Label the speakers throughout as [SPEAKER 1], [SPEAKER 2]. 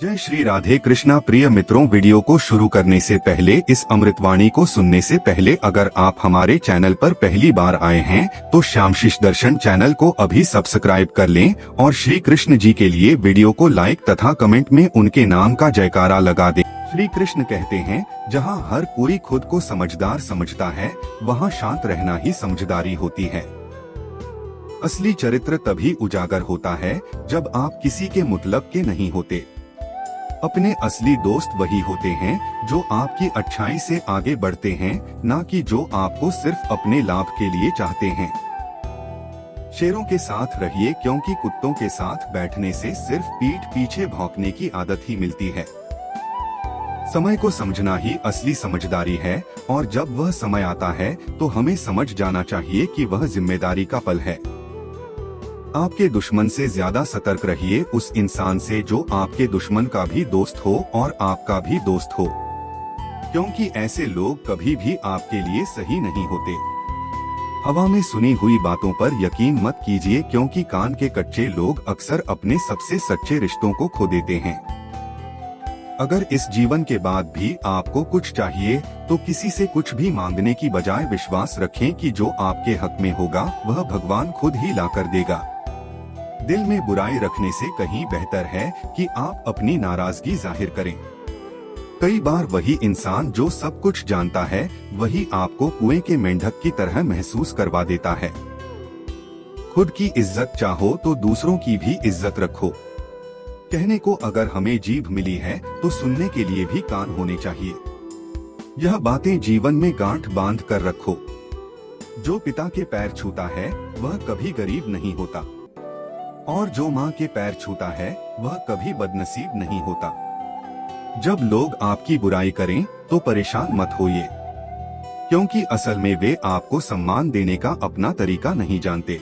[SPEAKER 1] जय श्री राधे कृष्णा। प्रिय मित्रों, वीडियो को शुरू करने से पहले, इस अमृतवाणी को सुनने से पहले अगर आप हमारे चैनल पर पहली बार आए हैं तो श्यामशिष दर्शन चैनल को अभी सब्सक्राइब कर लें और श्री कृष्ण जी के लिए वीडियो को लाइक तथा कमेंट में उनके नाम का जयकारा लगा दें। श्री कृष्ण कहते हैं, जहाँ हर कोई खुद को समझदार समझता है वहाँ शांत रहना ही समझदारी होती है। असली चरित्र तभी उजागर होता है जब आप किसी के मतलब के नहीं होते। अपने असली दोस्त वही होते हैं जो आपकी अच्छाई से आगे बढ़ते हैं, ना कि जो आपको सिर्फ अपने लाभ के लिए चाहते हैं। शेरों के साथ रहिए, क्योंकि कुत्तों के साथ बैठने से सिर्फ पीठ पीछे भौंकने की आदत ही मिलती है। समय को समझना ही असली समझदारी है, और जब वह समय आता है तो हमें समझ जाना चाहिए कि वह जिम्मेदारी का पल है। आपके दुश्मन से ज्यादा सतर्क रहिए उस इंसान से जो आपके दुश्मन का भी दोस्त हो और आपका भी दोस्त हो, क्योंकि ऐसे लोग कभी भी आपके लिए सही नहीं होते। हवा में सुनी हुई बातों पर यकीन मत कीजिए, क्योंकि कान के कच्चे लोग अक्सर अपने सबसे सच्चे रिश्तों को खो देते हैं। अगर इस जीवन के बाद भी आपको कुछ चाहिए तो किसी से कुछ भी मांगने की बजाय विश्वास रखें कि जो आपके हक में होगा वह भगवान खुद ही ला कर देगा। दिल में बुराई रखने से कहीं बेहतर है कि आप अपनी नाराजगी जाहिर करें। कई बार वही इंसान जो सब कुछ जानता है वही आपको कुएं के मेंढक की तरह महसूस करवा देता है। खुद की इज्जत चाहो तो दूसरों की भी इज्जत रखो। कहने को अगर हमें जीभ मिली है तो सुनने के लिए भी कान होने चाहिए। यह बातें जीवन में गांठ बांध कर रखो। जो पिता के पैर छूता है वह कभी गरीब नहीं होता, और जो माँ के पैर छूता है वह कभी बदनसीब नहीं होता। जब लोग आपकी बुराई करें तो परेशान मत होइए, क्योंकि असल में वे आपको सम्मान देने का अपना तरीका नहीं जानते।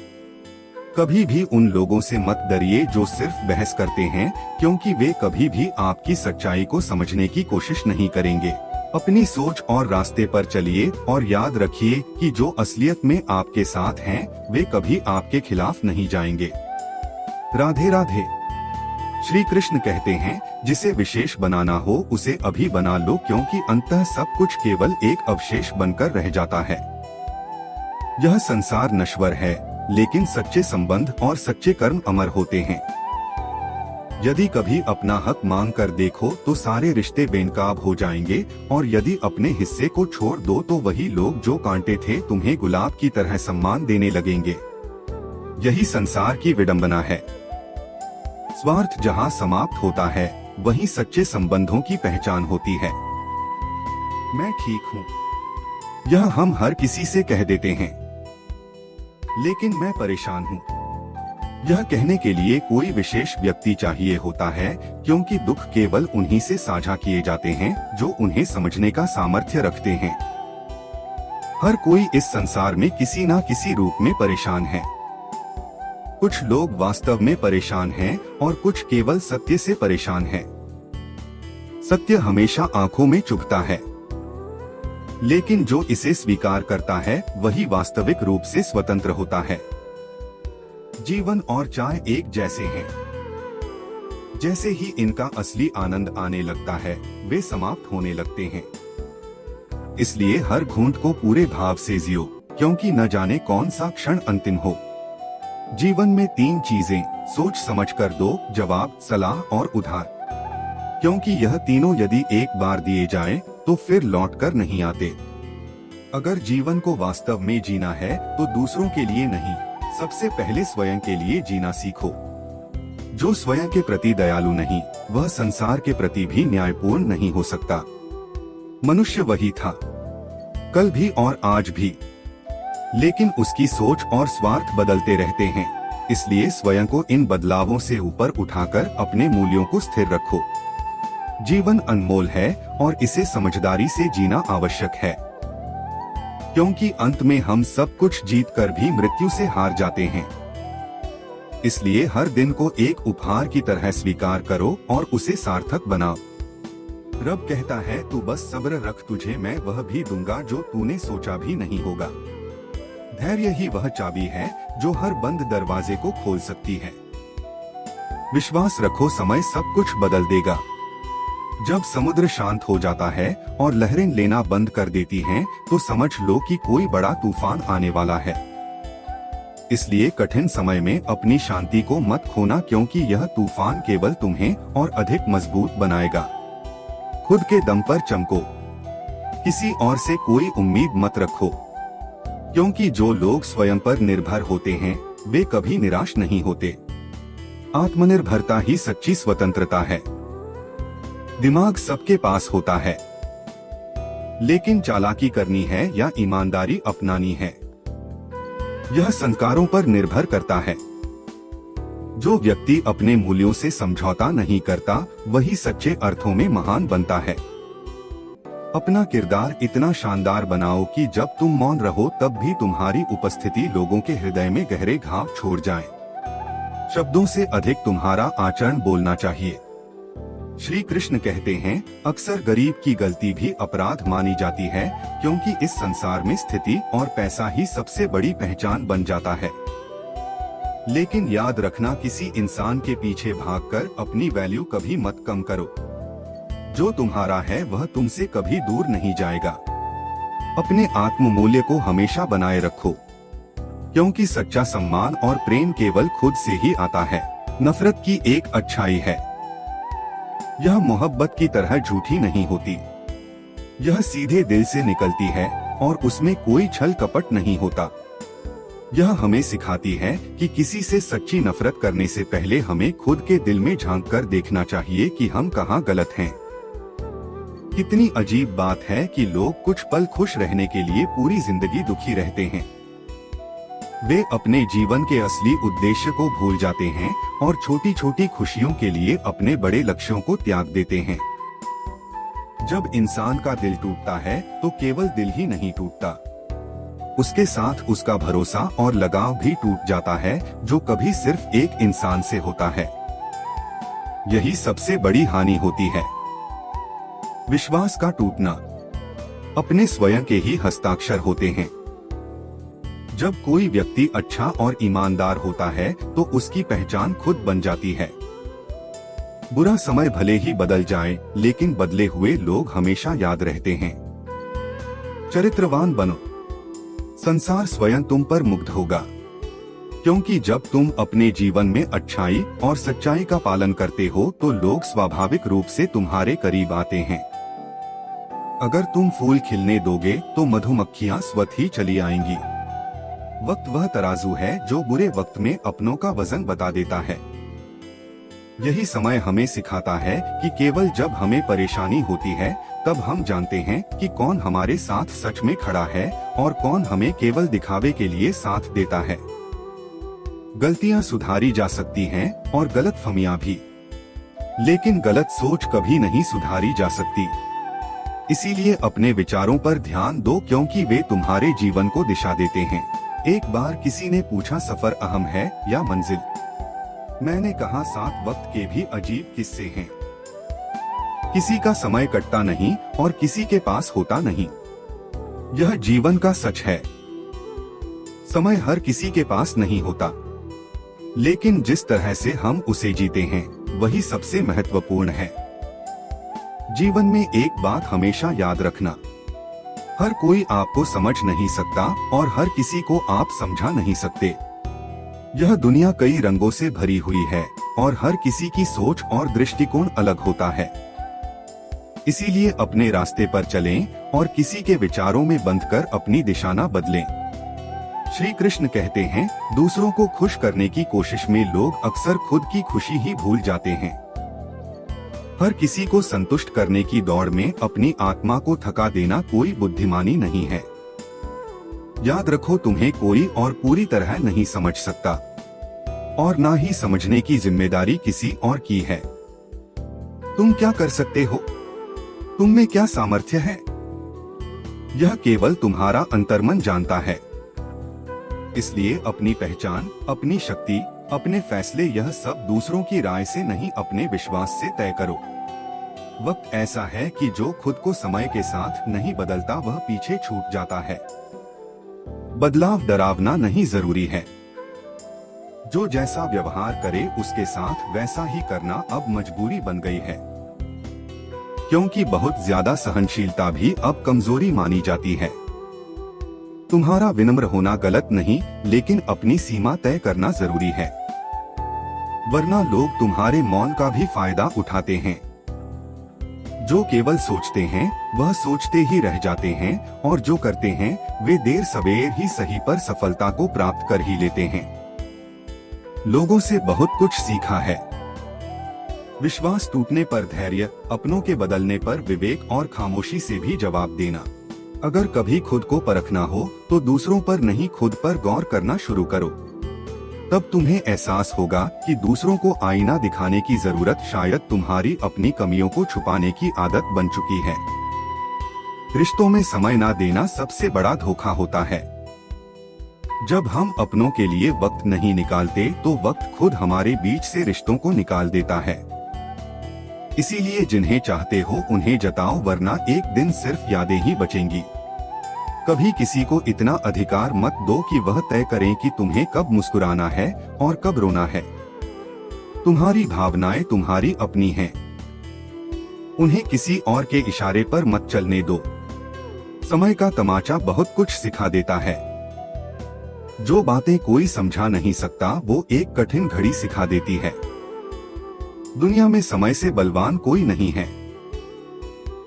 [SPEAKER 1] कभी भी उन लोगों से मत डरिए जो सिर्फ बहस करते हैं, क्योंकि वे कभी भी आपकी सच्चाई को समझने की कोशिश नहीं करेंगे। अपनी सोच और रास्ते पर चलिए और याद रखिए कि जो असलियत में आपके साथ हैं वे कभी आपके खिलाफ नहीं जाएंगे। राधे राधे। श्री कृष्ण कहते हैं, जिसे विशेष बनाना हो उसे अभी बना लो, क्योंकि अंततः सब कुछ केवल एक अवशेष बनकर रह जाता है। यह संसार नश्वर है, लेकिन सच्चे संबंध और सच्चे कर्म अमर होते हैं। यदि कभी अपना हक मांग कर देखो तो सारे रिश्ते बेनकाब हो जाएंगे, और यदि अपने हिस्से को छोड़ दो तो वही लोग जो कांटे थे तुम्हें गुलाब की तरह सम्मान देने लगेंगे। यही संसार की विडंबना है। स्वार्थ जहाँ समाप्त होता है वहीं सच्चे संबंधों की पहचान होती है। मैं ठीक हूँ, यह हम हर किसी से कह देते हैं, लेकिन मैं परेशान हूँ, यह कहने के लिए कोई विशेष व्यक्ति चाहिए होता है, क्योंकि दुख केवल उन्हीं से साझा किए जाते हैं जो उन्हें समझने का सामर्थ्य रखते हैं। हर कोई इस संसार में किसी न किसी रूप में परेशान है। कुछ लोग वास्तव में परेशान हैं और कुछ केवल सत्य से परेशान हैं। सत्य हमेशा आंखों में चुभता है, लेकिन जो इसे स्वीकार करता है वही वास्तविक रूप से स्वतंत्र होता है। जीवन और चाय एक जैसे हैं। जैसे ही इनका असली आनंद आने लगता है वे समाप्त होने लगते हैं। इसलिए हर घूंट को पूरे भाव से जियो, क्योंकि न जाने कौन सा क्षण अंतिम हो। जीवन में 3 चीजें सोच समझ कर दो: जवाब, सलाह और उधार, क्योंकि यह तीनों यदि एक बार दिए जाएं तो फिर लौट कर नहीं आते। अगर जीवन को वास्तव में जीना है तो दूसरों के लिए नहीं, सबसे पहले स्वयं के लिए जीना सीखो। जो स्वयं के प्रति दयालु नहीं वह संसार के प्रति भी न्यायपूर्ण नहीं हो सकता। मनुष्य वही था, कल भी और आज भी, लेकिन उसकी सोच और स्वार्थ बदलते रहते हैं। इसलिए स्वयं को इन बदलावों से ऊपर उठाकर अपने मूल्यों को स्थिर रखो। जीवन अनमोल है और इसे समझदारी से जीना आवश्यक है, क्योंकि अंत में हम सब कुछ जीतकर भी मृत्यु से हार जाते हैं। इसलिए हर दिन को एक उपहार की तरह स्वीकार करो और उसे सार्थक बनाओ। रब कहता है, तू बस सब्र रख, तुझे मैं वह भी दूंगा जो तूने सोचा भी नहीं होगा। धैर्य ही वह चाबी है जो हर बंद दरवाजे को खोल सकती है। विश्वास रखो, समय सब कुछ बदल देगा। जब समुद्र शांत हो जाता है और लहरें लेना बंद कर देती हैं, तो समझ लो कि कोई बड़ा तूफान आने वाला है। इसलिए कठिन समय में अपनी शांति को मत खोना, क्योंकि यह तूफान केवल तुम्हें और अधिक मजबूत बनाएगा। खुद के दम पर चमको, किसी और से कोई उम्मीद मत रखो, क्योंकि जो लोग स्वयं पर निर्भर होते हैं वे कभी निराश नहीं होते। आत्मनिर्भरता ही सच्ची स्वतंत्रता है। दिमाग सबके पास होता है, लेकिन चालाकी करनी है या ईमानदारी अपनानी है, यह संस्कारों पर निर्भर करता है। जो व्यक्ति अपने मूल्यों से समझौता नहीं करता, वही सच्चे अर्थों में महान बनता है। अपना किरदार इतना शानदार बनाओ कि जब तुम मौन रहो तब भी तुम्हारी उपस्थिति लोगों के हृदय में गहरे घाव छोड़ जाए। शब्दों से अधिक तुम्हारा आचरण बोलना चाहिए। श्री कृष्ण कहते हैं, अक्सर गरीब की गलती भी अपराध मानी जाती है, क्योंकि इस संसार में स्थिति और पैसा ही सबसे बड़ी पहचान बन जाता है। लेकिन याद रखना, किसी इंसान के पीछे भागकर अपनी वैल्यू कभी मत कम करो। जो तुम्हारा है वह तुमसे कभी दूर नहीं जाएगा। अपने आत्म मूल्य को हमेशा बनाए रखो, क्योंकि सच्चा सम्मान और प्रेम केवल खुद से ही आता है। नफरत की एक अच्छाई है, यह मोहब्बत की तरह झूठी नहीं होती। यह सीधे दिल से निकलती है और उसमें कोई छल कपट नहीं होता। यह हमें सिखाती है कि किसी से सच्ची नफरत करने से पहले हमें खुद के दिल में झांक कर देखना चाहिए कि हम कहाँ गलत हैं। कितनी अजीब बात है कि लोग कुछ पल खुश रहने के लिए पूरी जिंदगी दुखी रहते हैं। वे अपने जीवन के असली उद्देश्य को भूल जाते हैं और छोटी छोटी खुशियों के लिए अपने बड़े लक्ष्यों को त्याग देते हैं। जब इंसान का दिल टूटता है तो केवल दिल ही नहीं टूटता, उसके साथ उसका भरोसा और लगाव भी टूट जाता है, जो कभी सिर्फ एक इंसान से होता है। यही सबसे बड़ी हानि होती है। विश्वास का टूटना अपने स्वयं के ही हस्ताक्षर होते हैं। जब कोई व्यक्ति अच्छा और ईमानदार होता है तो उसकी पहचान खुद बन जाती है। बुरा समय भले ही बदल जाए, लेकिन बदले हुए लोग हमेशा याद रहते हैं। चरित्रवान बनो, संसार स्वयं तुम पर मुग्ध होगा, क्योंकि जब तुम अपने जीवन में अच्छाई और सच्चाई का पालन करते हो तो लोग स्वाभाविक रूप से तुम्हारे करीब आते हैं। अगर तुम फूल खिलने दोगे तो मधुमक्खियां स्वतः ही चली आएंगी। वक्त वह तराजू है जो बुरे वक्त में अपनों का वजन बता देता है। यही समय हमें सिखाता है कि केवल जब हमें परेशानी होती है तब हम जानते हैं कि कौन हमारे साथ सच में खड़ा है और कौन हमें केवल दिखावे के लिए साथ देता है। गलतियां सुधारी जा सकती हैं और गलतफहमियां भी, लेकिन गलत सोच कभी नहीं सुधारी जा सकती। इसीलिए अपने विचारों पर ध्यान दो, क्योंकि वे तुम्हारे जीवन को दिशा देते हैं। एक बार किसी ने पूछा, सफर अहम है या मंजिल? मैंने कहा, साथ वक्त के भी अजीब किस्से हैं। किसी का समय कटता नहीं और किसी के पास होता नहीं। यह जीवन का सच है। समय हर किसी के पास नहीं होता, लेकिन जिस तरह से हम उसे जीते हैं वही सबसे महत्वपूर्ण है। जीवन में एक बात हमेशा याद रखना, हर कोई आपको समझ नहीं सकता और हर किसी को आप समझा नहीं सकते। यह दुनिया कई रंगों से भरी हुई है और हर किसी की सोच और दृष्टिकोण अलग होता है। इसीलिए अपने रास्ते पर चलें और किसी के विचारों में बंधकर अपनी दिशा न बदलें। श्री कृष्ण कहते हैं, दूसरों को खुश करने की कोशिश में लोग अक्सर खुद की खुशी ही भूल जाते हैं। हर किसी को संतुष्ट करने की दौड़ में अपनी आत्मा को थका देना कोई बुद्धिमानी नहीं है। याद रखो, तुम्हें कोई और पूरी तरह नहीं समझ सकता और ना ही समझने की जिम्मेदारी किसी और की है। तुम क्या कर सकते हो, तुम में क्या सामर्थ्य है, यह केवल तुम्हारा अंतर्मन जानता है। इसलिए अपनी पहचान, अपनी शक्ति, अपने फैसले, यह सब दूसरों की राय से नहीं अपने विश्वास से तय करो। वक्त ऐसा है कि जो खुद को समय के साथ नहीं बदलता वह पीछे छूट जाता है। बदलाव डरावना नहीं जरूरी है। जो जैसा व्यवहार करे उसके साथ वैसा ही करना अब मजबूरी बन गई है, क्योंकि बहुत ज्यादा सहनशीलता भी अब कमजोरी मानी जाती है। तुम्हारा विनम्र होना गलत नहीं, लेकिन अपनी सीमा तय करना जरूरी है, वरना लोग तुम्हारे मौन का भी फायदा उठाते हैं। जो केवल सोचते हैं वह सोचते ही रह जाते हैं, और जो करते हैं वे देर सवेर ही सही पर सफलता को प्राप्त कर ही लेते हैं। लोगों से बहुत कुछ सीखा है। विश्वास टूटने पर धैर्य, अपनों के बदलने पर विवेक और खामोशी से भी जवाब देना। अगर कभी खुद को परखना हो तो दूसरों पर नहीं, खुद पर गौर करना शुरू करो। तब तुम्हें एहसास होगा कि दूसरों को आईना दिखाने की जरूरत शायद तुम्हारी अपनी कमियों को छुपाने की आदत बन चुकी है। रिश्तों में समय ना देना सबसे बड़ा धोखा होता है। जब हम अपनों के लिए वक्त नहीं निकालते तो वक्त खुद हमारे बीच से रिश्तों को निकाल देता है। इसीलिए जिन्हें चाहते हो उन्हें जताओ, वरना एक दिन सिर्फ यादें ही बचेंगी। कभी किसी को इतना अधिकार मत दो कि वह तय करें कि तुम्हें कब मुस्कुराना है और कब रोना है। तुम्हारी भावनाएं तुम्हारी अपनी हैं। उन्हें किसी और के इशारे पर मत चलने दो। समय का तमाचा बहुत कुछ सिखा देता है। जो बातें कोई समझा नहीं सकता वो एक कठिन घड़ी सिखा देती है। दुनिया में समय से बलवान कोई नहीं है।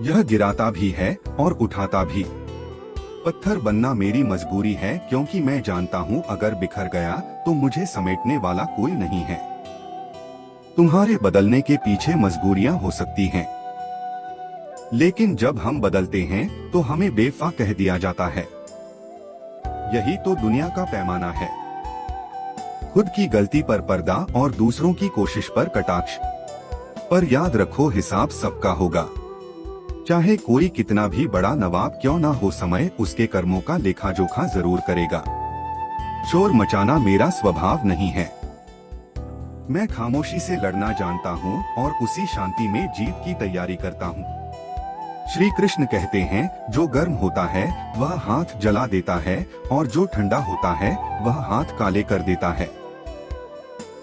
[SPEAKER 1] यह गिराता भी है और उठाता भी। पत्थर बनना मेरी मजबूरी है, क्योंकि मैं जानता हूँ अगर बिखर गया तो मुझे समेटने वाला कोई नहीं है। तुम्हारे बदलने के पीछे मजबूरियां हो सकती हैं, लेकिन जब हम बदलते हैं तो हमें बेवफा कह दिया जाता है। यही तो दुनिया का पैमाना है। खुद की गलती पर पर्दा और दूसरों की कोशिश पर कटाक्ष। पर याद रखो, हिसाब सबका होगा। चाहे कोई कितना भी बड़ा नवाब क्यों ना हो, समय उसके कर्मों का लेखा जोखा जरूर करेगा। शोर मचाना मेरा स्वभाव नहीं है। मैं खामोशी से लड़ना जानता हूँ और उसी शांति में जीत की तैयारी करता हूँ। श्री कृष्ण कहते हैं, जो गर्म होता है वह हाथ जला देता है और जो ठंडा होता है वह हाथ काले कर देता है।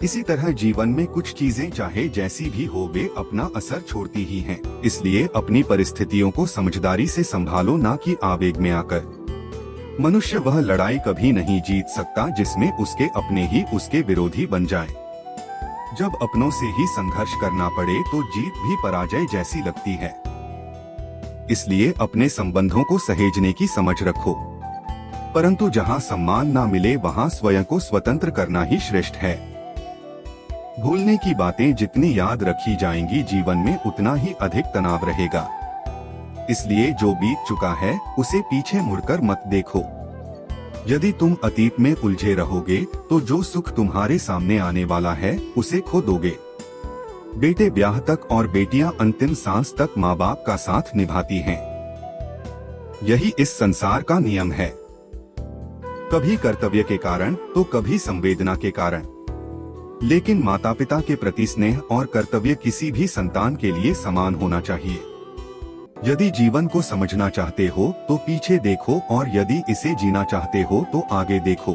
[SPEAKER 1] इसी तरह जीवन में कुछ चीजें चाहे जैसी भी हो वे अपना असर छोड़ती ही हैं। इसलिए अपनी परिस्थितियों को समझदारी से संभालो, ना कि आवेग में आकर। मनुष्य वह लड़ाई कभी नहीं जीत सकता जिसमें उसके अपने ही उसके विरोधी बन जाएं। जब अपनों से ही संघर्ष करना पड़े तो जीत भी पराजय जैसी लगती है। इसलिए अपने संबंधों को सहेजने की समझ रखो, परंतु जहाँ सम्मान ना मिले वहाँ स्वयं को स्वतंत्र करना ही श्रेष्ठ है। भूलने की बातें जितनी याद रखी जाएंगी जीवन में उतना ही अधिक तनाव रहेगा। इसलिए जो बीत चुका है उसे पीछे मुड़कर मत देखो। यदि तुम अतीत में उलझे रहोगे तो जो सुख तुम्हारे सामने आने वाला है उसे खो दोगे। बेटे ब्याह तक और बेटियां अंतिम सांस तक माँ बाप का साथ निभाती हैं। यही इस संसार का नियम है। कभी कर्तव्य के कारण तो कभी संवेदना के कारण, लेकिन माता पिता के प्रति स्नेह और कर्तव्य किसी भी संतान के लिए समान होना चाहिए। यदि जीवन को समझना चाहते हो तो पीछे देखो, और यदि इसे जीना चाहते हो तो आगे देखो।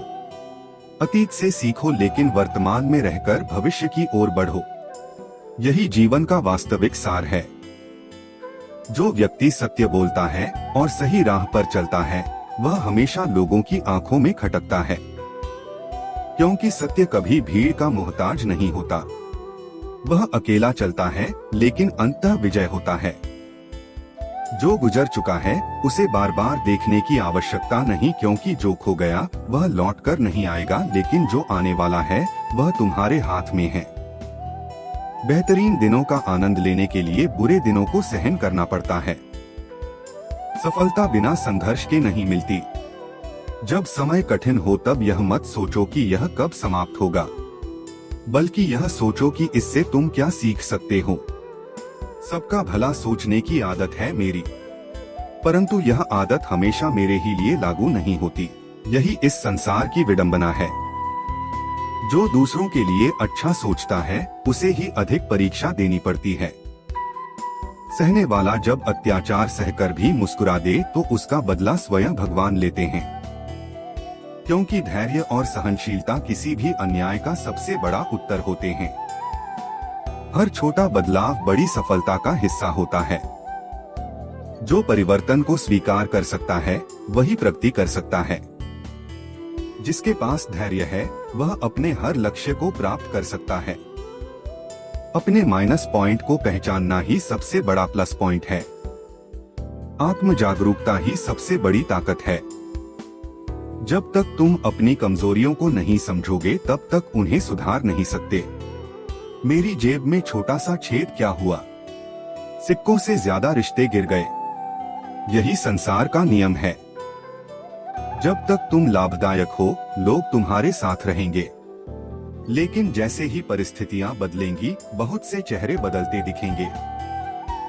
[SPEAKER 1] अतीत से सीखो, लेकिन वर्तमान में रहकर भविष्य की ओर बढ़ो। यही जीवन का वास्तविक सार है। जो व्यक्ति सत्य बोलता है और सही राह पर चलता है वह हमेशा लोगों की आंखों में खटकता है, क्योंकि सत्य कभी भीड़ का मोहताज नहीं होता। वह अकेला चलता है लेकिन अंततः विजय होता है। जो गुजर चुका है उसे बार बार देखने की आवश्यकता नहीं, क्योंकि जो खो गया वह लौटकर नहीं आएगा, लेकिन जो आने वाला है वह तुम्हारे हाथ में है। बेहतरीन दिनों का आनंद लेने के लिए बुरे दिनों को सहन करना पड़ता है। सफलता बिना संघर्ष के नहीं मिलती। जब समय कठिन हो तब यह मत सोचो कि यह कब समाप्त होगा, बल्कि यह सोचो कि इससे तुम क्या सीख सकते हो। सबका भला सोचने की आदत है मेरी, परंतु यह आदत हमेशा मेरे ही लिए लागू नहीं होती। यही इस संसार की विडंबना है। जो दूसरों के लिए अच्छा सोचता है उसे ही अधिक परीक्षा देनी पड़ती है। सहने वाला जब अत्याचार सहकर भी मुस्कुरा दे तो उसका बदला स्वयं भगवान लेते हैं। क्योंकि धैर्य और सहनशीलता किसी भी अन्याय का सबसे बड़ा उत्तर होते हैं। हर छोटा बदलाव बड़ी सफलता का हिस्सा होता है। जो परिवर्तन को स्वीकार कर सकता है वही प्रगति कर सकता है। जिसके पास धैर्य है वह अपने हर लक्ष्य को प्राप्त कर सकता है। अपने माइनस पॉइंट को पहचानना ही सबसे बड़ा प्लस पॉइंट है। आत्म जागरूकता ही सबसे बड़ी ताकत है। जब तक तुम अपनी कमजोरियों को नहीं समझोगे तब तक उन्हें सुधार नहीं सकते। मेरी जेब में छोटा सा छेद क्या हुआ, सिक्कों से ज्यादा रिश्ते गिर गए। यही संसार का नियम है। जब तक तुम लाभदायक हो लोग तुम्हारे साथ रहेंगे, लेकिन जैसे ही परिस्थितियां बदलेंगी बहुत से चेहरे बदलते दिखेंगे।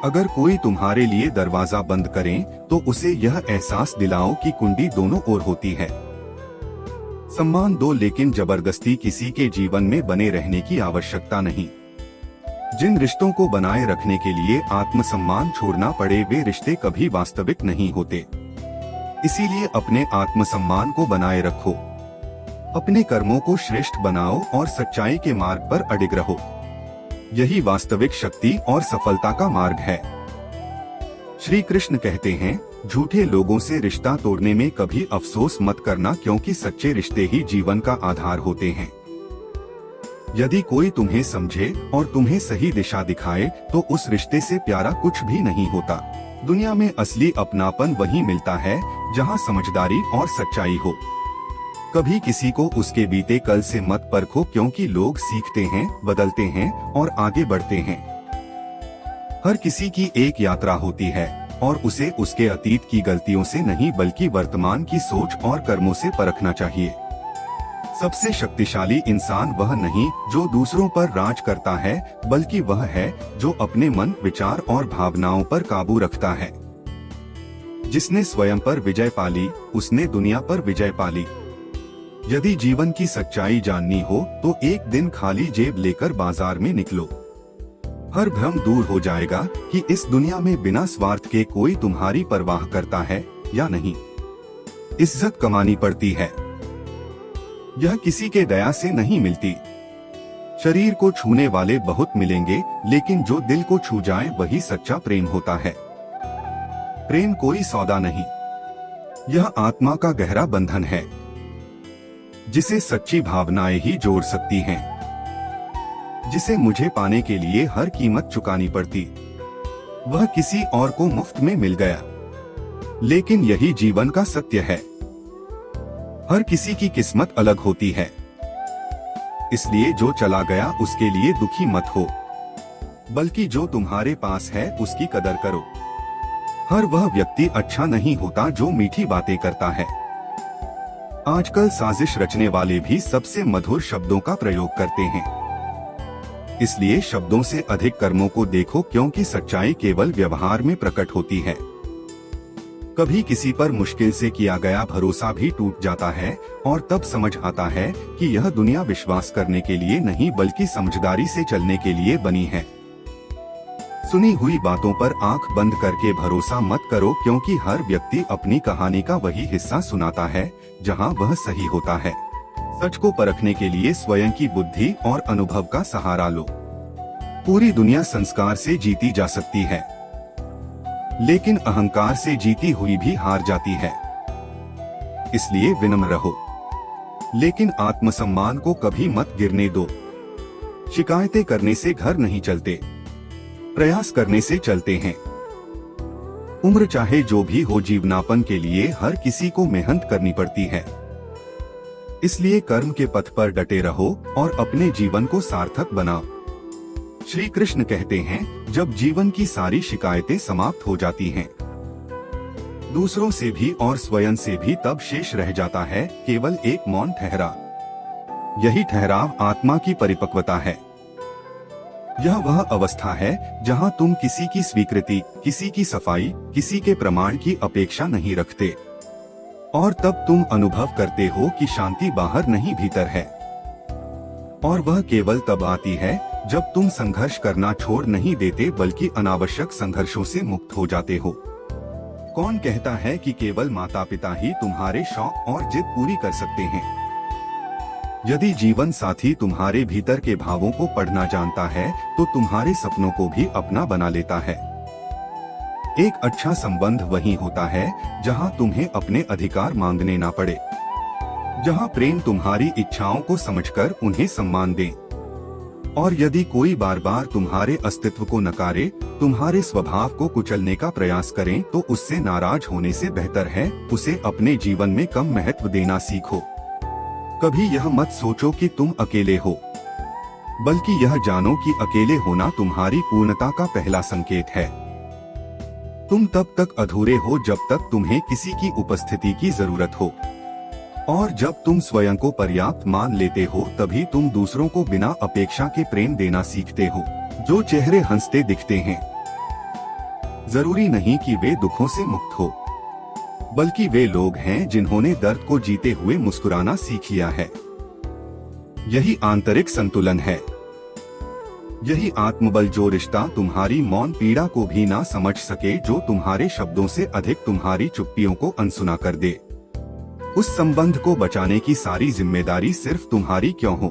[SPEAKER 1] अगर कोई तुम्हारे लिए दरवाजा बंद करे तो उसे यह एहसास दिलाओ कि कुंडी दोनों ओर होती है। सम्मान दो लेकिन जबरदस्ती किसी के जीवन में बने रहने की आवश्यकता नहीं। जिन रिश्तों को बनाए रखने के लिए आत्मसम्मान छोड़ना पड़े वे रिश्ते कभी वास्तविक नहीं होते। इसीलिए अपने आत्मसम्मान को बनाए रखो, अपने कर्मों को श्रेष्ठ बनाओ और सच्चाई के मार्ग पर अडिग रहो। यही वास्तविक शक्ति और सफलता का मार्ग है। श्री कृष्ण कहते हैं, झूठे लोगों से रिश्ता तोड़ने में कभी अफसोस मत करना क्योंकि सच्चे रिश्ते ही जीवन का आधार होते हैं। यदि कोई तुम्हें समझे और तुम्हें सही दिशा दिखाए तो उस रिश्ते से प्यारा कुछ भी नहीं होता। दुनिया में असली अपनापन वही मिलता है जहां समझदारी और सच्चाई हो। कभी किसी को उसके बीते कल से मत परखो क्योंकि लोग सीखते हैं, बदलते हैं और आगे बढ़ते हैं। हर किसी की एक यात्रा होती है और उसे उसके अतीत की गलतियों से नहीं बल्कि वर्तमान की सोच और कर्मों से परखना चाहिए। सबसे शक्तिशाली इंसान वह नहीं जो दूसरों पर राज करता है, बल्कि वह है जो अपने मन, विचार और भावनाओं पर काबू रखता है। जिसने स्वयं पर विजय पाली उसने दुनिया पर विजय पाली। यदि जीवन की सच्चाई जाननी हो तो एक दिन खाली जेब लेकर बाजार में निकलो। हर भ्रम दूर हो जाएगा कि इस दुनिया में बिना स्वार्थ के कोई तुम्हारी परवाह करता है या नहीं। इज्जत कमानी पड़ती है, यह किसी के दया से नहीं मिलती। शरीर को छूने वाले बहुत मिलेंगे लेकिन जो दिल को छू जाए वही सच्चा प्रेम होता है। प्रेम कोई सौदा नहीं, यह आत्मा का गहरा बंधन है जिसे सच्ची भावनाएं ही जोड़ सकती हैं। जिसे मुझे पाने के लिए हर कीमत चुकानी पड़ती, वह किसी और को मुफ्त में मिल गया। लेकिन यही जीवन का सत्य है। हर किसी की किस्मत अलग होती है, इसलिए जो चला गया उसके लिए दुखी मत हो, बल्कि जो तुम्हारे पास है उसकी कदर करो। हर वह व्यक्ति अच्छा नहीं होता जो मीठी बातें करता है। आजकल साजिश रचने वाले भी सबसे मधुर शब्दों का प्रयोग करते हैं। इसलिए शब्दों से अधिक कर्मों को देखो क्योंकि सच्चाई केवल व्यवहार में प्रकट होती है। कभी किसी पर मुश्किल से किया गया भरोसा भी टूट जाता है और तब समझ आता है कि यह दुनिया विश्वास करने के लिए नहीं बल्कि समझदारी से चलने के लिए बनी है। सुनी हुई बातों पर आंख बंद करके भरोसा मत करो क्योंकि हर व्यक्ति अपनी कहानी का वही हिस्सा सुनाता है जहां वह सही होता है। सच को परखने के लिए स्वयं की बुद्धि और अनुभव का सहारा लो। पूरी दुनिया संस्कार से जीती जा सकती है, लेकिन अहंकार से जीती हुई भी हार जाती है। इसलिए विनम्र रहो, लेकिन आत्मसम्मान को कभी मत गिरने दो। शिकायतें करने से घर नहीं चलते, प्रयास करने से चलते हैं। उम्र चाहे जो भी हो, जीवनापन के लिए हर किसी को मेहनत करनी पड़ती है। इसलिए कर्म के पथ पर डटे रहो और अपने जीवन को सार्थक बनाओ। श्री कृष्ण कहते हैं, जब जीवन की सारी शिकायतें समाप्त हो जाती हैं, दूसरों से भी और स्वयं से भी तब शेष रह जाता है केवल एक मौन ठहराव। यही ठहराव आत्मा की परिपक्वता है। यह वह अवस्था है जहां तुम किसी की स्वीकृति, किसी की सफाई, किसी के प्रमाण की अपेक्षा नहीं रखते और तब तुम अनुभव करते हो कि शांति बाहर नहीं भीतर है। और वह केवल तब आती है जब तुम संघर्ष करना छोड़ नहीं देते बल्कि अनावश्यक संघर्षों से मुक्त हो जाते हो। कौन कहता है कि केवल माता पिता ही तुम्हारे शौक और जिद पूरी कर सकते हैं? यदि जीवन साथी तुम्हारे भीतर के भावों को पढ़ना जानता है तो तुम्हारे सपनों को भी अपना बना लेता है। एक अच्छा संबंध वही होता है जहां तुम्हें अपने अधिकार मांगने ना पड़े, जहां प्रेम तुम्हारी इच्छाओं को समझकर उन्हें सम्मान दे। और यदि कोई बार बार तुम्हारे अस्तित्व को नकारे, तुम्हारे स्वभाव को कुचलने का प्रयास करें, तो उससे नाराज होने से बेहतर है उसे अपने जीवन में कम महत्व देना सीखो। कभी यह मत सोचो कि तुम अकेले हो, बल्कि यह जानो कि अकेले होना तुम्हारी पूर्णता का पहला संकेत है। तुम तब तक अधूरे हो जब तक तुम्हें किसी की उपस्थिति की जरूरत हो, और जब तुम स्वयं को पर्याप्त मान लेते हो तभी तुम दूसरों को बिना अपेक्षा के प्रेम देना सीखते हो। जो चेहरे हंसते दिखते हैं, जरूरी नहीं कि वे दुखों से मुक्त हो, बल्कि वे लोग हैं जिन्होंने दर्द को जीते हुए मुस्कुराना सीख लिया है। यही आंतरिक संतुलन है, यही आत्मबल जो रिश्ता तुम्हारी मौन पीड़ा को भी ना समझ सके, जो तुम्हारे शब्दों से अधिक तुम्हारी चुप्पियों को अनसुना कर दे। उस संबंध को बचाने की सारी जिम्मेदारी सिर्फ तुम्हारी क्यों हो?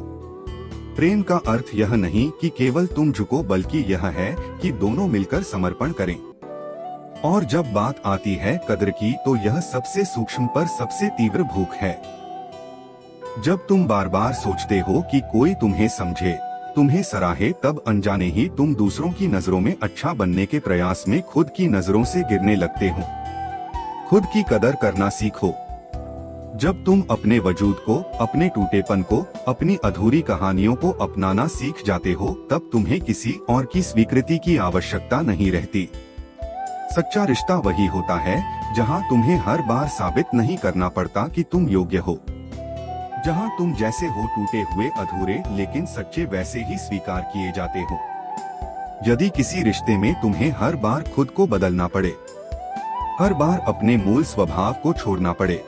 [SPEAKER 1] प्रेम का अर्थ यह नहीं कि केवल तुम झुको, बल्कि यह है कि दोनों मिलकर समर्पण करें। और जब बात आती है कद्र की, तो यह सबसे सूक्ष्म पर सबसे तीव्र भूख है। जब तुम बार बार सोचते हो कि कोई तुम्हें समझे, तुम्हें सराहे, तब अनजाने ही तुम दूसरों की नजरों में अच्छा बनने के प्रयास में खुद की नजरों से गिरने लगते हो। खुद की कदर करना सीखो। जब तुम अपने वजूद को, अपने टूटेपन को, अपनी अधूरी कहानियों को अपनाना सीख जाते हो, तब तुम्हें किसी और की स्वीकृति की आवश्यकता नहीं रहती। सच्चा रिश्ता वही होता है जहां तुम्हें हर बार साबित नहीं करना पड़ता कि तुम योग्य हो, जहां तुम जैसे हो, टूटे हुए, अधूरे, लेकिन सच्चे, वैसे ही स्वीकार किए जाते हो। यदि किसी रिश्ते में तुम्हें हर बार खुद को बदलना पड़े, हर बार अपने मूल स्वभाव को छोड़ना पड़े,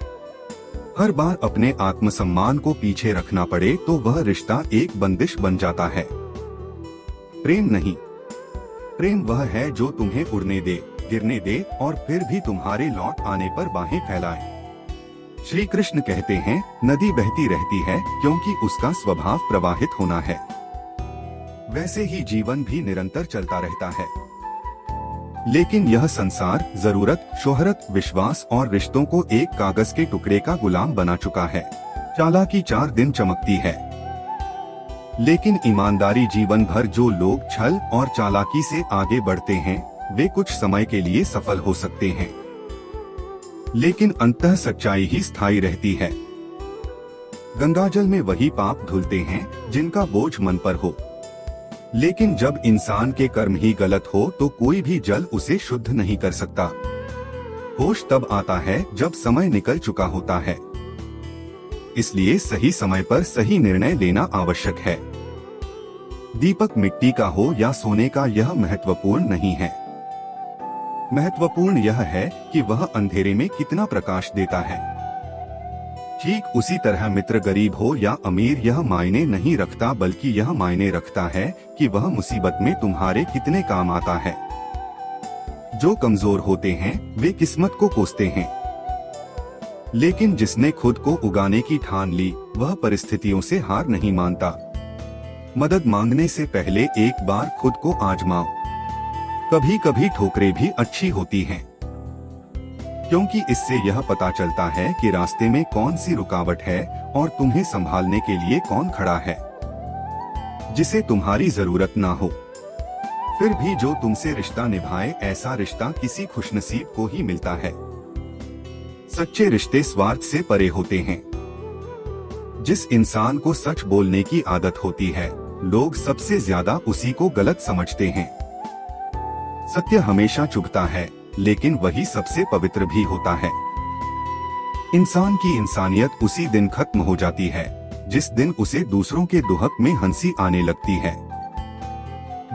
[SPEAKER 1] हर बार अपने आत्मसम्मान को पीछे रखना पड़े, तो वह रिश्ता एक बंदिश बन जाता है। प्रेम नहीं, प्रेम वह है जो तुम्हें उड़ने दे, गिरने दे, और फिर भी तुम्हारे लौट आने पर बाहें फैलाए। श्री कृष्ण कहते हैं, नदी बहती रहती है क्योंकि उसका स्वभाव प्रवाहित होना है। वैसे ही जीवन भी निरंतर चलता रहता है। लेकिन यह संसार जरूरत, शोहरत, विश्वास और रिश्तों को एक कागज के टुकड़े का गुलाम बना चुका है। चालाकी 4 दिन चमकती है, लेकिन ईमानदारी जीवन भर। जो लोग छल और चालाकी से आगे बढ़ते हैं, वे कुछ समय के लिए सफल हो सकते हैं, लेकिन अंततः सच्चाई ही स्थायी रहती है। गंगाजल में वही पाप धुलते हैं जिनका बोझ मन पर हो, लेकिन जब इंसान के कर्म ही गलत हो तो कोई भी जल उसे शुद्ध नहीं कर सकता। होश तब आता है जब समय निकल चुका होता है। इसलिए सही समय पर सही निर्णय लेना आवश्यक है। दीपक मिट्टी का हो या सोने का, यह महत्वपूर्ण नहीं है। महत्वपूर्ण यह है कि वह अंधेरे में कितना प्रकाश देता है। ठीक उसी तरह मित्र गरीब हो या अमीर, यह मायने नहीं रखता, बल्कि यह मायने रखता है कि वह मुसीबत में तुम्हारे कितने काम आता है। जो कमजोर होते हैं वे किस्मत को कोसते हैं, लेकिन जिसने खुद को उगाने की ठान ली, वह परिस्थितियों से हार नहीं मानता। मदद मांगने से पहले एक बार खुद को आजमाओ। कभी कभी ठोकरें भी अच्छी होती हैं, क्योंकि इससे यह पता चलता है कि रास्ते में कौन सी रुकावट है और तुम्हें संभालने के लिए कौन खड़ा है, जिसे तुम्हारी जरूरत ना हो। फिर भी जो तुमसे रिश्ता निभाए, ऐसा रिश्ता किसी खुशनसीब को ही मिलता है। सच्चे रिश्ते स्वार्थ से परे होते हैं। जिस इंसान को सच बोलने की आदत होती है, लोग सबसे ज्यादा उसी को गलत समझते हैं। सत्य हमेशा चुभता है, लेकिन वही सबसे पवित्र भी होता है। इंसान की इंसानियत उसी दिन खत्म हो जाती है जिस दिन उसे दूसरों के दुहक में हंसी आने लगती है।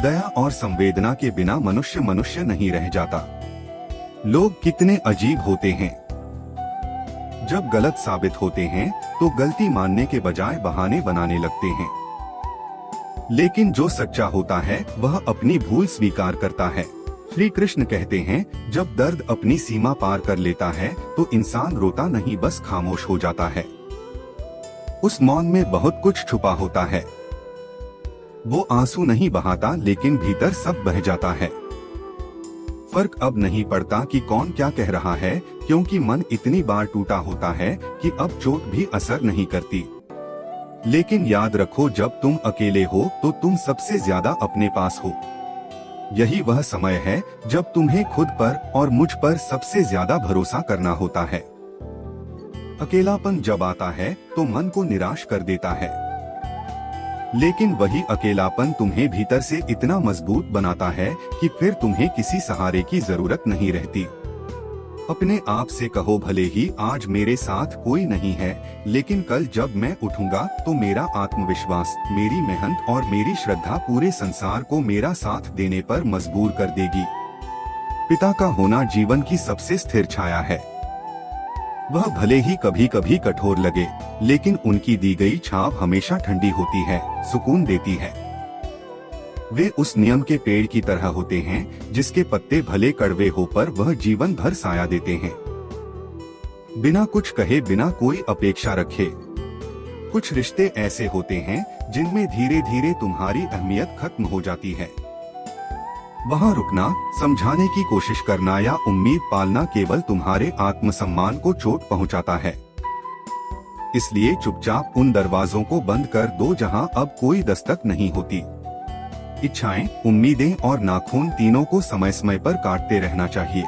[SPEAKER 1] दया और संवेदना के बिना मनुष्य मनुष्य नहीं रह जाता। लोग कितने अजीब होते हैं। जब गलत साबित होते हैं तो गलती मानने के बजाय बहाने बनाने लगते हैं। लेकिन जो सच्चा होता है वह अपनी भूल स्वीकार करता है, श्री कृष्ण कहते हैं, जब दर्द अपनी सीमा पार कर लेता है तो इंसान रोता नहीं, बस खामोश हो जाता है। उस मौन में बहुत कुछ छुपा होता है। वो आंसू नहीं बहाता, लेकिन भीतर सब बह जाता है। फर्क अब नहीं पड़ता कि कौन क्या कह रहा है, क्योंकि मन इतनी बार टूटा होता है कि अब चोट भी असर नहीं करती। लेकिन याद रखो, जब तुम अकेले हो तो तुम सबसे ज्यादा अपने पास हो। यही वह समय है जब तुम्हें खुद पर और मुझ पर सबसे ज्यादा भरोसा करना होता है। अकेलापन जब आता है तो मन को निराश कर देता है, लेकिन वही अकेलापन तुम्हें भीतर से इतना मजबूत बनाता है कि फिर तुम्हें किसी सहारे की जरूरत नहीं रहती। अपने आप से कहो, भले ही आज मेरे साथ कोई नहीं है, लेकिन कल जब मैं उठूंगा तो मेरा आत्मविश्वास, मेरी मेहनत और मेरी श्रद्धा पूरे संसार को मेरा साथ देने पर मजबूर कर देगी। पिता का होना जीवन की सबसे स्थिर छाया है। वह भले ही कभी कभी कठोर लगे, लेकिन उनकी दी गई छाप हमेशा ठंडी होती है, सुकून देती है। वे उस नियम के पेड़ की तरह होते हैं जिसके पत्ते भले कड़वे हो पर वह जीवन भर साया देते हैं। बिना कुछ कहे, बिना कोई अपेक्षा रखे। कुछ रिश्ते ऐसे होते हैं जिनमें धीरे धीरे तुम्हारी अहमियत खत्म हो जाती है। वहाँ रुकना, समझाने की कोशिश करना या उम्मीद पालना केवल तुम्हारे आत्मसम्मान को चोट पहुँचाता है। इसलिए चुपचाप उन दरवाजों को बंद कर दो जहाँ अब कोई दस्तक नहीं होती। इच्छाएं, उम्मीदें और नाखून तीनों को समय समय पर काटते रहना चाहिए,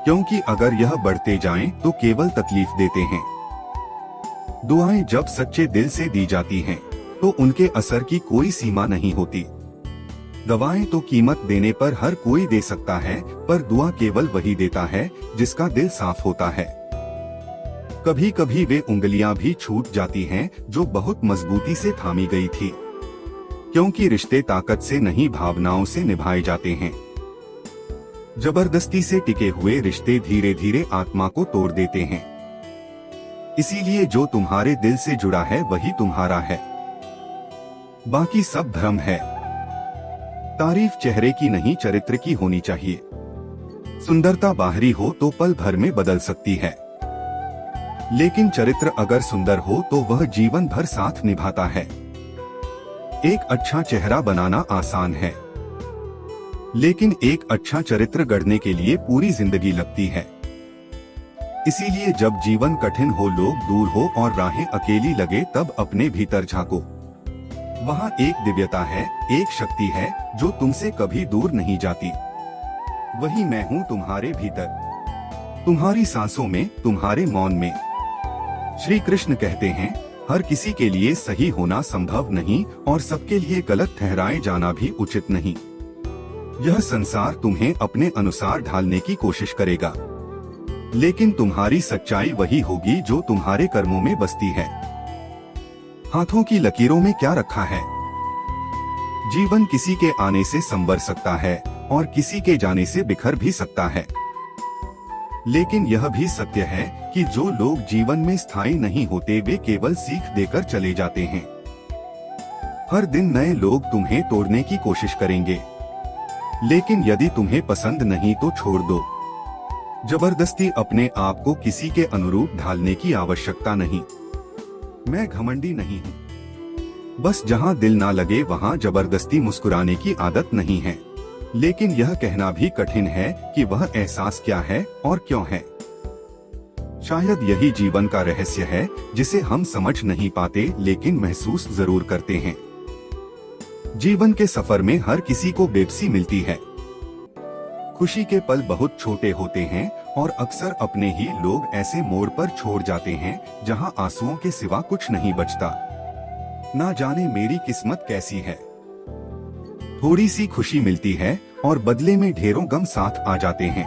[SPEAKER 1] क्योंकि अगर यह बढ़ते जाएं तो केवल तकलीफ देते हैं। दुआएं जब सच्चे दिल से दी जाती हैं, तो उनके असर की कोई सीमा नहीं होती। दवाएं तो कीमत देने पर हर कोई दे सकता है, पर दुआ केवल वही देता है जिसका दिल साफ होता है। कभी कभी वे उंगलियां भी छूट जाती हैं जो बहुत मजबूती से थामी गई थी, क्योंकि रिश्ते ताकत से नहीं, भावनाओं से निभाए जाते हैं। जबरदस्ती से टिके हुए रिश्ते धीरे धीरे आत्मा को तोड़ देते हैं। इसीलिए जो तुम्हारे दिल से जुड़ा है वही तुम्हारा है, बाकी सब भ्रम है। तारीफ चेहरे की नहीं, चरित्र की होनी चाहिए। सुंदरता बाहरी हो तो पल भर में बदल सकती है, लेकिन चरित्र अगर सुंदर हो तो वह जीवन भर साथ निभाता है। एक अच्छा चेहरा बनाना आसान है, लेकिन एक अच्छा चरित्र गढ़ने के लिए पूरी जिंदगी लगती है। इसीलिए जब जीवन कठिन हो, लोग दूर हो और राहें अकेली लगे, तब अपने भीतर झांको। वहाँ एक दिव्यता है, एक शक्ति है जो तुमसे कभी दूर नहीं जाती। वही मैं हूँ तुम्हारे भीतर, तुम्हारी सांसों में, तुम्हारे मौन में। श्री कृष्ण कहते हैं, हर किसी के लिए सही होना संभव नहीं और सबके लिए गलत ठहराए जाना भी उचित नहीं। यह संसार तुम्हें अपने अनुसार ढालने की कोशिश करेगा, लेकिन तुम्हारी सच्चाई वही होगी जो तुम्हारे कर्मों में बसती है। हाथों की लकीरों में क्या रखा है? जीवन किसी के आने से संवर सकता है और किसी के जाने से बिखर भी सकता है, लेकिन यह भी सत्य है कि जो लोग जीवन में स्थायी नहीं होते वे केवल सीख देकर चले जाते हैं। हर दिन नए लोग तुम्हें तोड़ने की कोशिश करेंगे, लेकिन यदि तुम्हें पसंद नहीं तो छोड़ दो। जबरदस्ती अपने आप को किसी के अनुरूप ढालने की आवश्यकता नहीं। मैं घमंडी नहीं हूँ, बस जहाँ दिल ना लगे वहाँ जबरदस्ती मुस्कुराने की आदत नहीं है। लेकिन यह कहना भी कठिन है कि वह एहसास क्या है और क्यों है। शायद यही जीवन का रहस्य है जिसे हम समझ नहीं पाते, लेकिन महसूस जरूर करते हैं। जीवन के सफर में हर किसी को बेबसी मिलती है। खुशी के पल बहुत छोटे होते हैं और अक्सर अपने ही लोग ऐसे मोड़ पर छोड़ जाते हैं जहां आंसुओं के सिवा कुछ नहीं बचता। ना जाने मेरी किस्मत कैसी है। थोड़ी सी खुशी मिलती है और बदले में ढेरों गम साथ आ जाते हैं।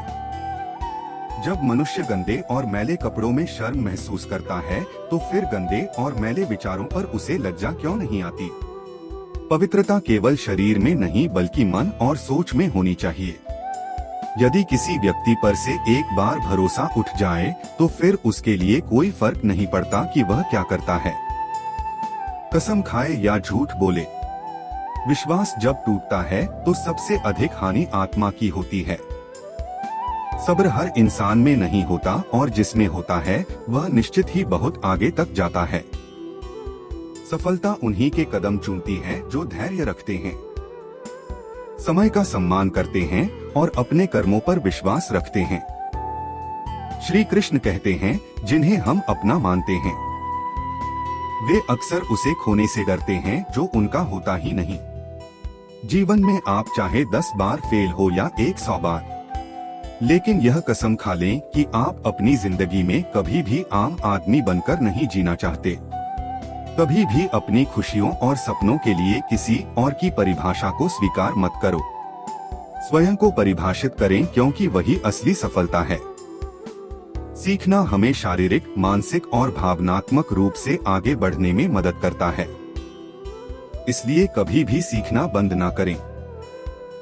[SPEAKER 1] जब मनुष्य गंदे और मैले कपड़ों में शर्म महसूस करता है तो फिर गंदे और मैले विचारों पर उसे लज्जा क्यों नहीं आती? पवित्रता केवल शरीर में नहीं बल्कि मन और सोच में होनी चाहिए। यदि किसी व्यक्ति पर से एक बार भरोसा उठ जाए तो फिर उसके लिए कोई फर्क नहीं पड़ता कि वह क्या करता है, कसम खाए या झूठ बोले। विश्वास जब टूटता है तो सबसे अधिक हानि आत्मा की होती है। सब्र हर इंसान में नहीं होता और जिसमें होता है वह निश्चित ही बहुत आगे तक जाता है। सफलता उन्हीं के कदम चूमती है जो धैर्य रखते हैं, समय का सम्मान करते हैं और अपने कर्मों पर विश्वास रखते हैं। श्री कृष्ण कहते हैं, जिन्हें हम अपना मानते हैं वे अक्सर उसे खोने से डरते हैं जो उनका होता ही नहीं। जीवन में आप चाहे 10 बार फेल हो या 100 बार, लेकिन यह कसम खा लें कि आप अपनी जिंदगी में कभी भी आम आदमी बनकर नहीं जीना चाहते। कभी भी अपनी खुशियों और सपनों के लिए किसी और की परिभाषा को स्वीकार मत करो। स्वयं को परिभाषित करें, क्योंकि वही असली सफलता है। सीखना हमें शारीरिक, मानसिक और भावनात्मक रूप से आगे बढ़ने में मदद करता है, इसलिए कभी भी सीखना बंद ना करें।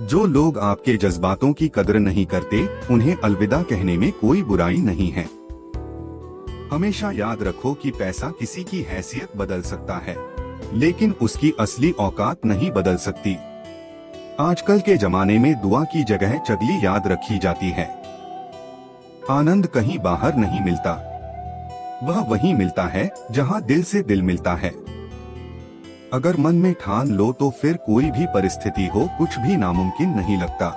[SPEAKER 1] जो लोग आपके जज्बातों की कदर नहीं करते, उन्हें अलविदा कहने में कोई बुराई नहीं है। हमेशा याद रखो कि पैसा किसी की हैसियत बदल सकता है, लेकिन उसकी असली औकात नहीं बदल सकती। आजकल के जमाने में दुआ की जगह चगली याद रखी जाती है। आनंद कहीं बाहर नहीं मिलता, वह वहीं मिलता है जहां दिल से दिल मिलता है। अगर मन में ठान लो तो फिर कोई भी परिस्थिति हो, कुछ भी नामुमकिन नहीं लगता।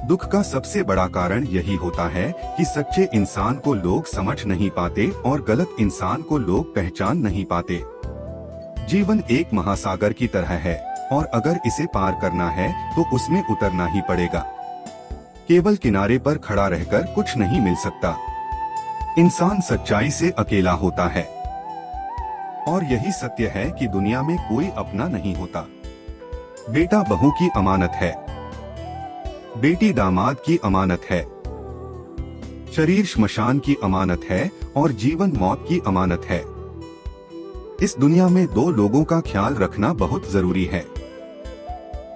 [SPEAKER 1] दुख का सबसे बड़ा कारण यही होता है कि सच्चे इंसान को लोग समझ नहीं पाते और गलत इंसान को लोग पहचान नहीं पाते। जीवन एक महासागर की तरह है और अगर इसे पार करना है तो उसमें उतरना ही पड़ेगा। केवल किनारे पर खड़ा रहकर कुछ नहीं मिल सकता। इंसान सच्चाई से अकेला होता है और यही सत्य है कि दुनिया में कोई अपना नहीं होता। बेटा बहू की अमानत है, बेटी दामाद की अमानत है, शरीर श्मशान की अमानत है और जीवन मौत की अमानत है। इस दुनिया में 2 लोगों का ख्याल रखना बहुत जरूरी है।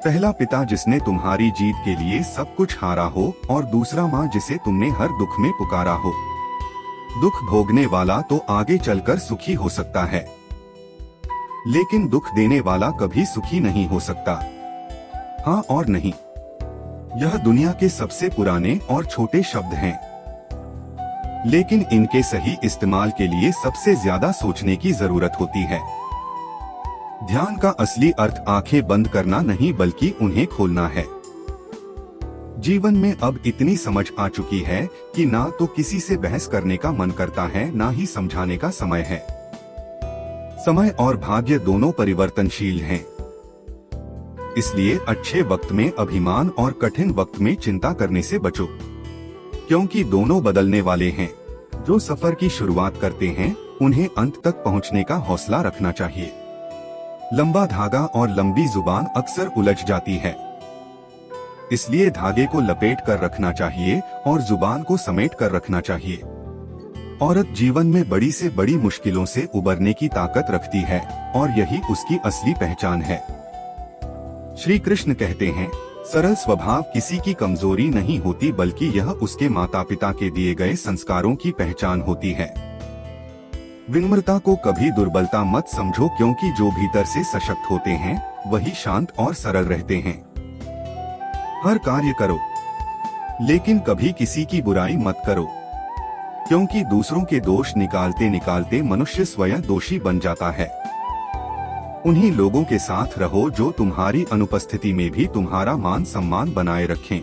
[SPEAKER 1] पहला पिता जिसने तुम्हारी जीत के लिए सब कुछ हारा हो, और दूसरा माँ जिसे तुमने हर दुख में पुकारा हो। दुख भोगने वाला तो आगे चलकर सुखी हो सकता है, लेकिन दुख देने वाला कभी सुखी नहीं हो सकता। हाँ और नहीं, यह दुनिया के सबसे पुराने और छोटे शब्द हैं, लेकिन इनके सही इस्तेमाल के लिए सबसे ज्यादा सोचने की जरूरत होती है। ध्यान का असली अर्थ आंखें बंद करना नहीं, बल्कि उन्हें खोलना है। जीवन में अब इतनी समझ आ चुकी है कि ना तो किसी से बहस करने का मन करता है, ना ही समझाने का समय है। समय और भाग्य दोनों परिवर्तनशील हैं। इसलिए अच्छे वक्त में अभिमान और कठिन वक्त में चिंता करने से बचो, क्योंकि दोनों बदलने वाले हैं। जो सफर की शुरुआत करते हैं उन्हें अंत तक पहुंचने का हौसला रखना चाहिए। लंबा धागा और लंबी जुबान अक्सर उलझ जाती है, इसलिए धागे को लपेट कर रखना चाहिए और जुबान को समेट कर रखना चाहिए। औरत जीवन में बड़ी से बड़ी मुश्किलों से उबरने की ताकत रखती है और यही उसकी असली पहचान है। श्री कृष्ण कहते हैं, सरल स्वभाव किसी की कमजोरी नहीं होती, बल्कि यह उसके माता पिता के दिए गए संस्कारों की पहचान होती है। विनम्रता को कभी दुर्बलता मत समझो, क्योंकि जो भीतर से सशक्त होते हैं वही शांत और सरल रहते हैं। हर कार्य करो, लेकिन कभी किसी की बुराई मत करो, क्योंकि दूसरों के दोष निकालते निकालते मनुष्य स्वयं दोषी बन जाता है। उन्हीं लोगों के साथ रहो जो तुम्हारी अनुपस्थिति में भी तुम्हारा मान सम्मान बनाए रखें।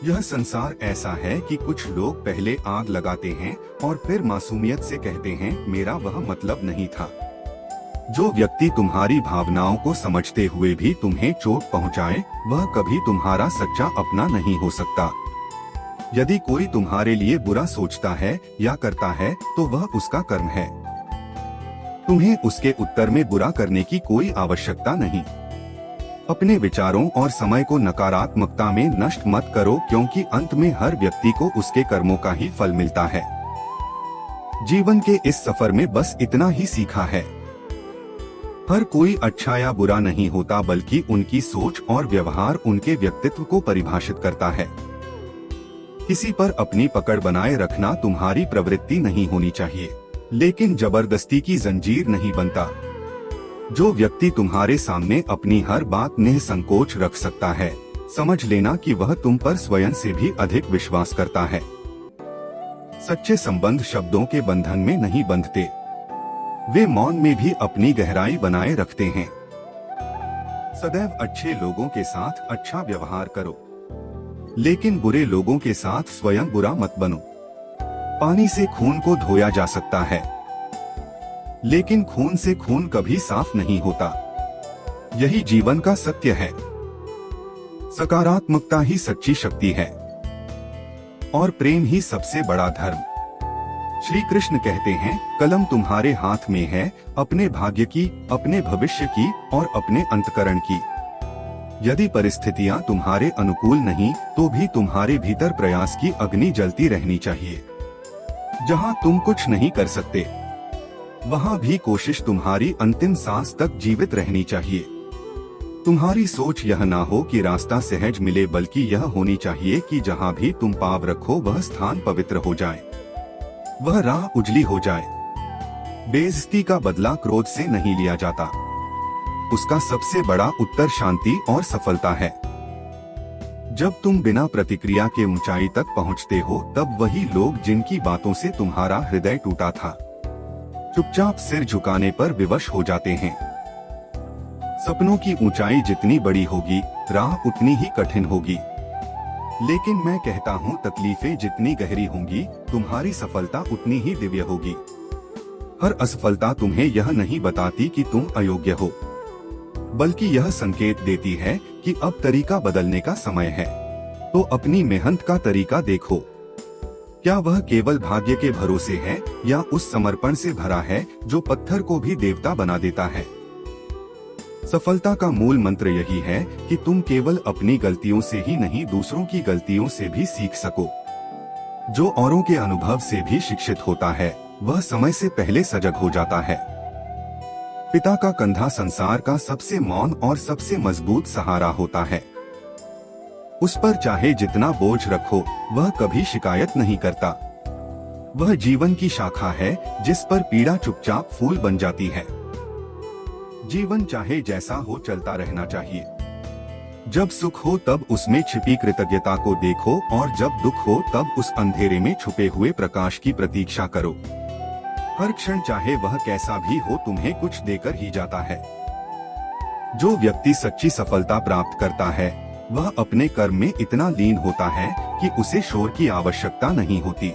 [SPEAKER 1] यह संसार ऐसा है कि कुछ लोग पहले आग लगाते हैं और फिर मासूमियत से कहते हैं, मेरा वह मतलब नहीं था। जो व्यक्ति तुम्हारी भावनाओं को समझते हुए भी तुम्हें चोट पहुंचाए, वह कभी तुम्हारा सच्चा अपना नहीं हो सकता। यदि कोई तुम्हारे लिए बुरा सोचता है या करता है तो वह उसका कर्म है। तुम्हें उसके उत्तर में बुरा करने की कोई आवश्यकता नहीं। अपने विचारों और समय को नकारात्मकता में नष्ट मत करो, क्योंकि अंत में हर व्यक्ति को उसके कर्मों का ही फल मिलता है। जीवन के इस सफर में बस इतना ही सीखा है। हर कोई अच्छा या बुरा नहीं होता, बल्कि उनकी सोच और व्यवहार उनके व्यक्तित्व को परिभाषित करता है। किसी पर अपनी पकड़ बनाए रखना तुम्हारी प्रवृत्ति नहीं होनी चाहिए, लेकिन जबरदस्ती की जंजीर नहीं बनता। जो व्यक्ति तुम्हारे सामने अपनी हर बात निसंकोच रख सकता है, समझ लेना कि वह तुम पर स्वयं से भी अधिक विश्वास करता है। सच्चे संबंध शब्दों के बंधन में नहीं बंधते, वे मौन में भी अपनी गहराई बनाए रखते हैं। सदैव अच्छे लोगों के साथ अच्छा व्यवहार करो, लेकिन बुरे लोगों के साथ स्वयं बुरा मत बनो। पानी से खून को धोया जा सकता है, लेकिन खून से खून कभी साफ नहीं होता। यही जीवन का सत्य है। सकारात्मकता ही सच्ची शक्ति है और प्रेम ही सबसे बड़ा धर्म। श्री कृष्ण कहते हैं, कलम तुम्हारे हाथ में है, अपने भाग्य की, अपने भविष्य की और अपने अंतकरण की। यदि परिस्थितियां तुम्हारे अनुकूल नहीं तो भी तुम्हारे भीतर प्रयास की अग्नि जलती रहनी चाहिए। जहां तुम कुछ नहीं कर सकते, वहां भी कोशिश तुम्हारी अंतिम सांस तक जीवित रहनी चाहिए। तुम्हारी सोच यह ना हो कि रास्ता सहज मिले, बल्कि यह होनी चाहिए कि जहां भी तुम पाँव रखो वह स्थान पवित्र हो जाए, वह राह उजली हो जाए। बेइज्जती का बदला क्रोध से नहीं लिया जाता, उसका सबसे बड़ा उत्तर शांति और सफलता है। जब तुम बिना प्रतिक्रिया के ऊंचाई तक पहुंचते हो, तब वही लोग जिनकी बातों से तुम्हारा हृदय टूटा था, चुपचाप सिर झुकाने पर विवश हो जाते हैं। सपनों की ऊंचाई जितनी बड़ी होगी, राह उतनी ही कठिन होगी। लेकिन मैं कहता हूँ, तकलीफें जितनी गहरी होंगी, तुम्हारी सफलता उतनी ही दिव्य होगी। हर असफलता तुम्हें यह नहीं बताती कि तुम अयोग्य हो, बल्कि यह संकेत देती है कि अब तरीका बदलने का समय है। तो अपनी मेहनत का तरीका देखो, क्या वह केवल भाग्य के भरोसे है या उस समर्पण से भरा है जो पत्थर को भी देवता बना देता है। सफलता का मूल मंत्र यही है कि तुम केवल अपनी गलतियों से ही नहीं, दूसरों की गलतियों से भी सीख सको। जो औरों के अनुभव से भी शिक्षित होता है, वह समय से पहले सजग हो जाता है। पिता का कंधा संसार का सबसे मौन और सबसे मजबूत सहारा होता है। उस पर चाहे जितना बोझ रखो, वह कभी शिकायत नहीं करता। वह जीवन की शाखा है जिस पर पीड़ा चुपचाप फूल बन जाती है। जीवन चाहे जैसा हो चलता रहना चाहिए। जब सुख हो तब उसमें छिपी कृतज्ञता को देखो, और जब दुख हो तब उस अंधेरे में छुपे हुए प्रकाश की प्रतीक्षा करो। हर क्षण चाहे वह कैसा भी हो, तुम्हें कुछ देकर ही जाता है। जो व्यक्ति सच्ची सफलता प्राप्त करता है, वह अपने कर्म में इतना लीन होता है कि उसे शोर की आवश्यकता नहीं होती।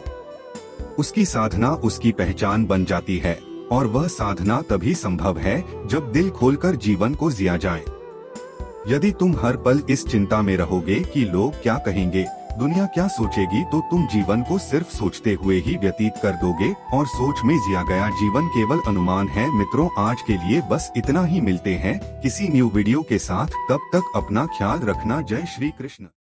[SPEAKER 1] उसकी साधना उसकी पहचान बन जाती है, और वह साधना तभी संभव है जब दिल खोलकर जीवन को जिया जाए। यदि तुम हर पल इस चिंता में रहोगे कि लोग क्या कहेंगे, दुनिया क्या सोचेगी, तो तुम जीवन को सिर्फ सोचते हुए ही व्यतीत कर दोगे, और सोच में जिया गया जीवन केवल अनुमान है। मित्रों, आज के लिए बस इतना ही। मिलते हैं किसी न्यू वीडियो के साथ, तब तक अपना ख्याल रखना। जय श्री कृष्ण।